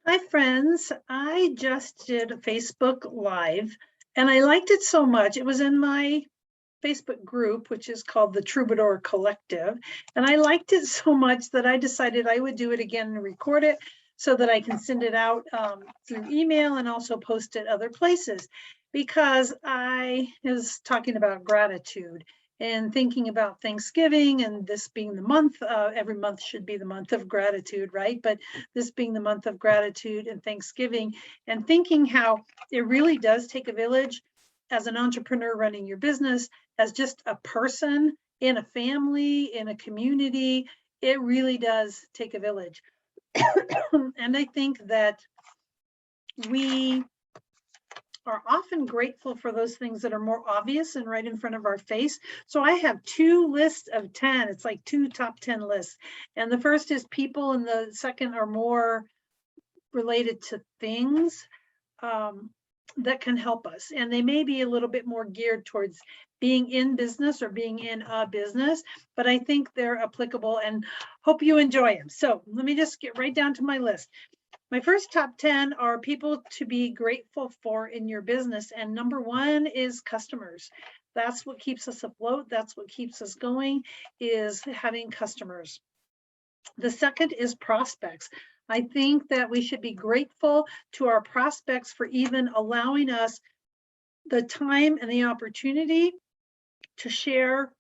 Hi, friends. I just did a Facebook Live and I liked it so much. It was in my Facebook group, which is called the Troubadour Collective. And I liked it so much that I decided I would do it again and record it so that I can send it out through email and also post it other places because I was talking about gratitude and thinking about Thanksgiving and this being the month, every month should be the month of gratitude, right? But this being the month of gratitude and Thanksgiving, and thinking how it really does take a village as an entrepreneur running your business, as just a person in a family, in a community. It really does take a village. And I think that we are often grateful for those things that are more obvious and right in front of our face. So I have two lists of 10. It's like two top 10 lists. And the first is people, and the second are more related to things that can help us. And they may be a little bit more geared towards being in business or being in a business, but I think they're applicable and hope you enjoy them. So let me just get right down to my list. My first top 10 are people to be grateful for in your business. And number one is customers. That's what keeps us afloat. That's what keeps us going, is having customers. The second is prospects. I think that we should be grateful to our prospects for even allowing us the time and the opportunity to share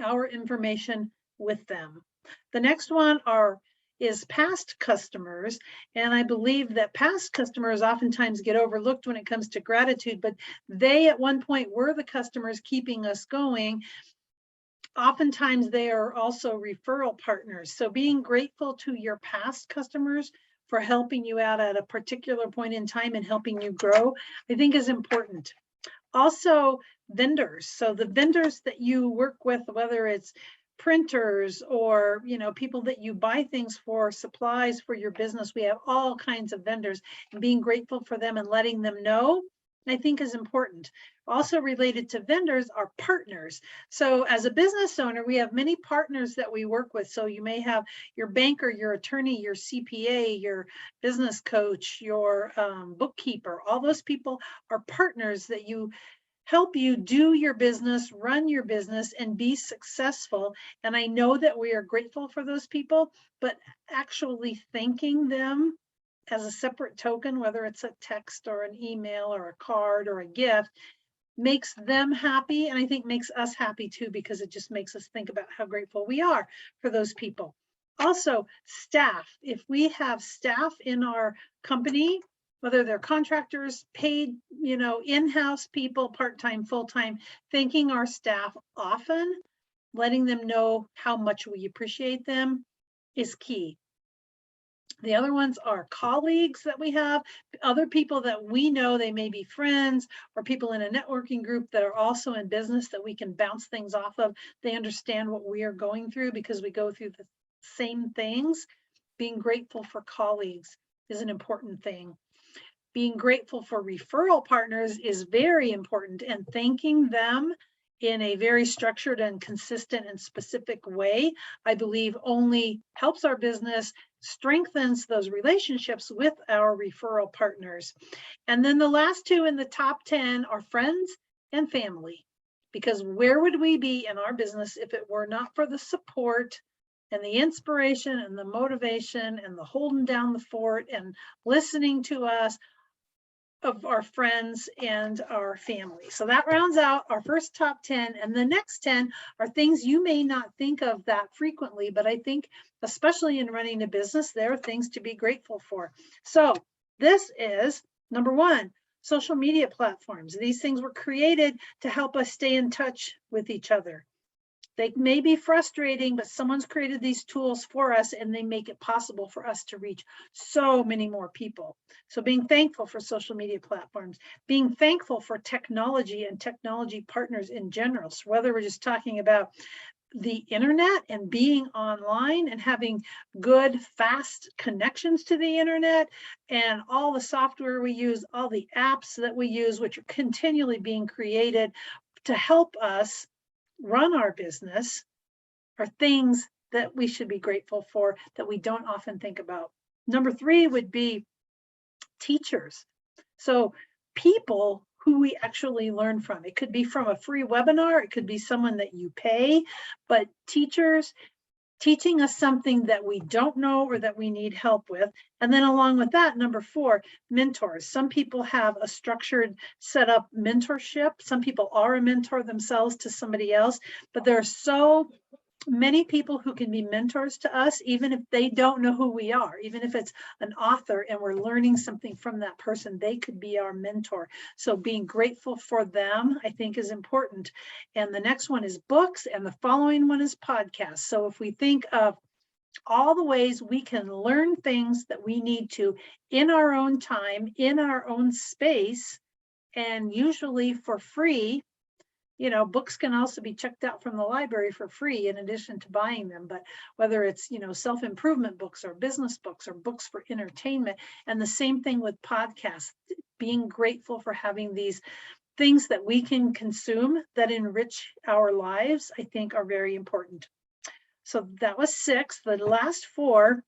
our information with them. The next one is past customers. And I believe that past customers oftentimes get overlooked when it comes to gratitude, but they at one point were the customers keeping us going. Oftentimes they are also referral partners. So being grateful to your past customers for helping you out at a particular point in time and helping you grow, I think is important. Also, vendors. So the vendors that you work with, whether it's printers or people that you buy things for, supplies for your business, we have all kinds of vendors, and being grateful for them and letting them know, I think, is important. Also related to vendors are partners. So as a business owner, we have many partners that we work with. So you may have your banker, your attorney, your CPA, your business coach, your bookkeeper. All those people are partners that you help you do your business, run your business, and be successful. And I know that we are grateful for those people, but actually thanking them as a separate token, whether it's a text or an email or a card or a gift, makes them happy. And I think makes us happy too, because it just makes us think about how grateful we are for those people. Also, staff. If we have staff in our company, whether they're contractors, paid, in-house people, part-time, full-time, thanking our staff often, letting them know how much we appreciate them is key. The other ones are colleagues that we have, other people that we know, they may be friends or people in a networking group that are also in business that we can bounce things off of. They understand what we are going through because we go through the same things. Being grateful for colleagues is an important thing. Being grateful for referral partners is very important, and thanking them in a very structured and consistent and specific way, I believe only helps our business, strengthens those relationships with our referral partners. And then the last two in the top 10 are friends and family, because where would we be in our business if it were not for the support and the inspiration and the motivation and the holding down the fort and listening to us of our friends and our family. So that rounds out our first top 10. And the next 10 are things you may not think of that frequently, but I think especially in running a business, there are things to be grateful for. So this is number one, social media platforms. These things were created to help us stay in touch with each other. They may be frustrating, but someone's created these tools for us and they make it possible for us to reach so many more people. So being thankful for social media platforms, being thankful for technology and technology partners in general. So whether we're just talking about the internet and being online and having good, fast connections to the internet and all the software we use, all the apps that we use, which are continually being created to help us run our business, are things that we should be grateful for that we don't often think about. Number 3 would be teachers. So people who we actually learn from. It could be from a free webinar, it could be someone that you pay, but teachers teaching us something that we don't know or that we need help with. And then along with that, number 4, mentors. Some people have a structured set up mentorship. Some people are a mentor themselves to somebody else, but there are so many people who can be mentors to us, even if they don't know who we are. Even if it's an author and we're learning something from that person, they could be our mentor. So being grateful for them, I think, is important. And the next one is books, and the following one is podcasts. So if we think of all the ways we can learn things that we need to in our own time, in our own space, and usually for free. You know, books can also be checked out from the library for free in addition to buying them, but whether it's, you know, self-improvement books or business books or books for entertainment, and the same thing with podcasts, being grateful for having these things that we can consume that enrich our lives, I think are very important. So that was 6. The last 4.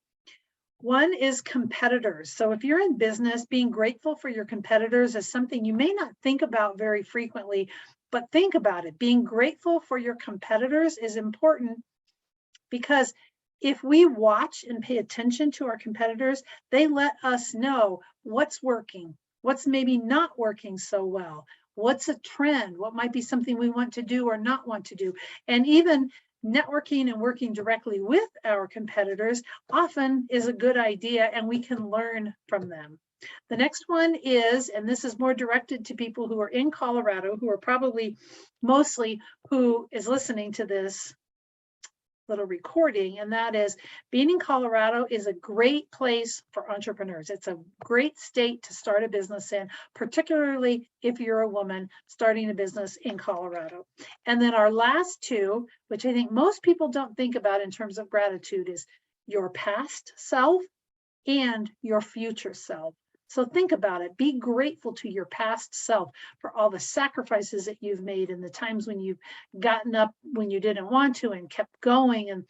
One is competitors. So if you're in business, being grateful for your competitors is something you may not think about very frequently, but think about it. Being grateful for your competitors is important, because if we watch and pay attention to our competitors, they let us know what's working, what's maybe not working so well, what's a trend, what might be something we want to do or not want to do. And even networking and working directly with our competitors often is a good idea, and we can learn from them. The next one is, and this is more directed to people who are in Colorado, who are probably mostly who is listening to this little recording, and that is, being in Colorado is a great place for entrepreneurs. It's a great state to start a business in, particularly if you're a woman starting a business in Colorado. And then our last 2, which I think most people don't think about in terms of gratitude, is your past self and your future self. So think about it. Be grateful to your past self for all the sacrifices that you've made, and the times when you've gotten up when you didn't want to and kept going, and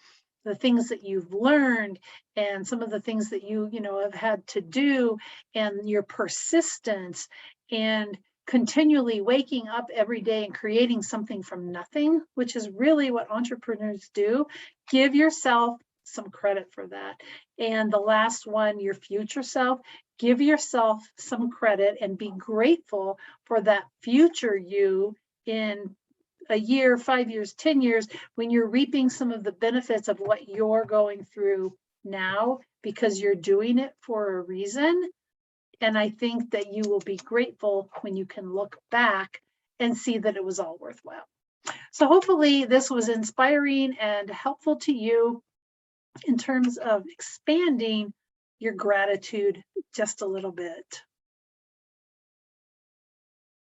the things that you've learned, and some of the things that you have had to do, and your persistence, and continually waking up every day and creating something from nothing, which is really what entrepreneurs do. Give yourself some credit for that. And the last one, your future self, give yourself some credit and be grateful for that future you in a year, 5 years, 10 years, when you're reaping some of the benefits of what you're going through now, because you're doing it for a reason. And I think that you will be grateful when you can look back and see that it was all worthwhile. So hopefully this was inspiring and helpful to you in terms of expanding your gratitude just a little bit.